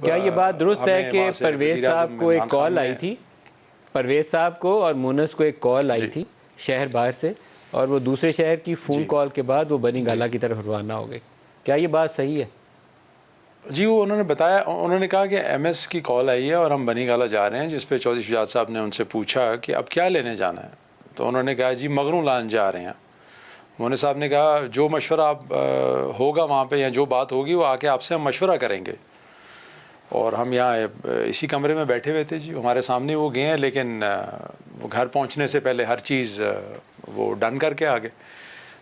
کیا یہ بات درست ہے کہ پرویز صاحب کو ایک کال آئی تھی، پرویز صاحب کو اور مونس کو ایک کال آئی تھی شہر باہر سے، اور وہ دوسرے شہر کی فون کال کے بعد وہ بنی گالہ کی طرف روانہ ہو گئے؟ کیا یہ بات صحیح ہے؟ جی وہ انہوں نے بتایا، انہوں نے کہا کہ ایم ایس کی کال آئی ہے اور ہم بنی گالہ جا رہے ہیں، جس پہ چودھری شجاعت صاحب نے ان سے پوچھا کہ اب کیا لینے جانا ہے، تو انہوں نے کہا جی مغروں لان جا رہے ہیں۔ مونس صاحب نے کہا جو مشورہ آپ ہوگا وہاں پہ یا جو بات ہوگی وہ آ کے آپ سے ہم مشورہ کریں گے، اور ہم یہاں اسی کمرے میں بیٹھے ہوئے تھے جی، ہمارے سامنے وہ گئے ہیں، لیکن وہ گھر پہنچنے سے پہلے ہر چیز وہ ڈن کر کے آ گئے۔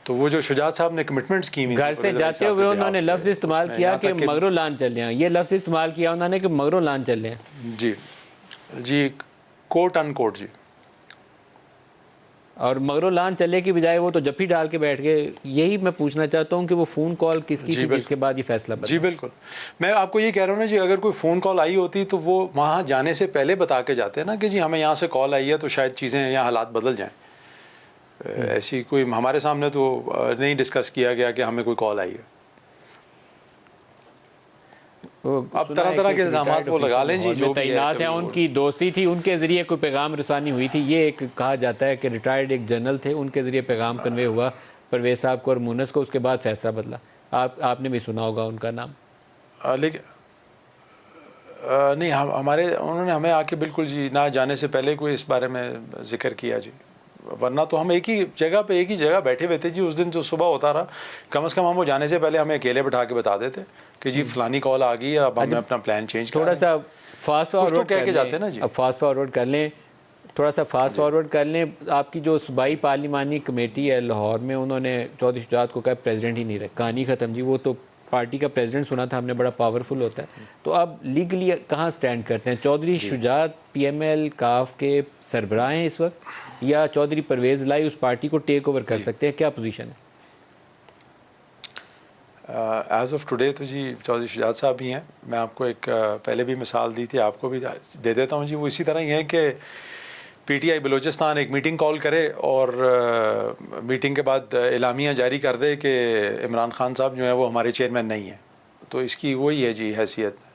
تو وہ جو شجاعت صاحب نے کمٹمنٹس کی ہوئی گھر سے جاتے ہوئے انہوں نے لفظ استعمال کیا کہ مغرو لان چلے ہیں، یہ لفظ استعمال کیا انہوں نے کہ مغرو لان چلے ہیں۔ جی جی، کوٹ ان کوٹ جی۔ اور مغرو لان چلے کی بجائے وہ تو جپی ڈال کے بیٹھ گئے۔ یہی میں پوچھنا چاہتا ہوں کہ وہ فون کال کس کی تھی جس کے بعد یہ فیصلہ بدلا؟ جی بالکل، میں آپ کو یہ کہہ رہا ہوں نا جی، اگر کوئی فون کال آئی ہوتی تو وہ وہاں جانے سے پہلے بتا کے جاتے ہیں نا کہ جی ہمیں یہاں سے کال آئی ہے تو شاید چیزیں یہاں حالات بدل جائیں۔ ایسی کوئی ہمارے سامنے تو نہیں ڈسکس کیا گیا کہ ہمیں کوئی کال آئی ہے۔ اب طرح طرح کے الزامات وہ لگا لیں جی، جو بھی تعینات ہیں، ان کی دوستی تھی، ان کے ذریعے کوئی پیغام رسانی ہوئی تھی، یہ ایک کہا جاتا ہے کہ ریٹائرڈ ایک جنرل تھے، ان کے ذریعے پیغام کنوے ہوا پرویز صاحب کو اور مونس کو، اس کے بعد فیصلہ بدلا۔ آپ نے بھی سنا ہوگا ان کا نام۔ لیکن نہیں، ہمارے انہوں نے ہمیں آ کے بالکل جی نہ جانے سے پہلے کوئی اس بارے میں ذکر کیا جی، ورنہ تو ہم ایک ہی جگہ پہ ایک ہی جگہ بیٹھے ہوئے تھے جی۔ اس دن جو صبح ہوتا رہا، کم از کم ہم وہ جانے سے پہلے ہمیں اکیلے بٹھا کے بتا دیتے کہ جی فلانی کال آ گئی ہے، اب ہمیں اپنا پلان چینج کرنا ہے۔ تھوڑا سا فاسٹ فارورڈ کر لیں، اب فاسٹ فارورڈ کر لیں، تھوڑا سا فاسٹ فارورڈ کر لیں۔ آپ کی جو صوبائی پارلیمانی کمیٹی ہے لاہور میں، انہوں نے چودھری شجاعت کو کہا پریزیڈنٹ ہی نہیں رہے، کہانی ختم جی۔ وہ تو پارٹی کا پریزیڈنٹ سنا تھا ہم نے، بڑا پاورفل ہوتا ہے۔ تو اب لیگلی کہاں سٹینڈ کرتے ہیں؟ چودھری شجاعت پی ایم ایل کاف کے سربراہ ہیں اس وقت، یا چودھری پرویز لائی اس پارٹی کو ٹیک اوور کر سکتے ہیں؟ کیا پوزیشن ہے؟ ایز آف ٹوڈے تو جی چودھری شجاعت صاحب ہی ہیں۔ میں آپ کو ایک پہلے بھی مثال دی تھی، آپ کو بھی دے دیتا ہوں جی۔ وہ اسی طرح ہی ہیں کہ پی ٹی آئی بلوچستان ایک میٹنگ کال کرے اور میٹنگ کے بعد اعلامیہ جاری کر دے کہ عمران خان صاحب جو ہیں وہ ہمارے چیئرمین نہیں ہیں، تو اس کی وہی ہے جی حیثیت۔